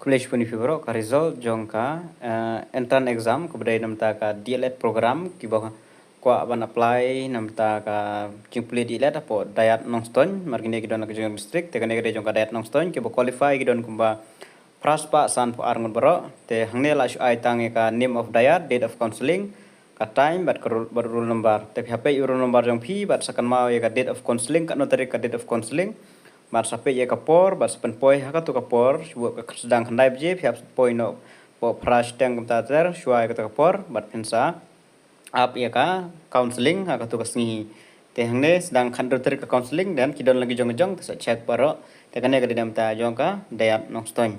College pun fibro ka result jong ka entrance exam kemudian namta ka DLED program ki ba kwa ban apply namta ka jingpli DLED apo dayat nongston margine ki don ka jong district te kane jong ka dayat nongston ki ba qualify ki don kumba praspa san po arngon baro te hangne la shu ai tang ka name of dayat date of counseling ka time bat rule number te hape rule number jong phi bat sakan mau ka date of counseling ka notary ka date of counseling bat sampai ya kapor bat sepen poi haka tu kapor buat sedang kendai bje pihak poi no po prash teng komputer shuai ka kapor bat pensa ap ya ka counseling haka tu kasni te hangne sedang kandoter ka counseling dan kidon lagi jong-jong sa check paro te kane ka didam ta jong ka dayat nok stoin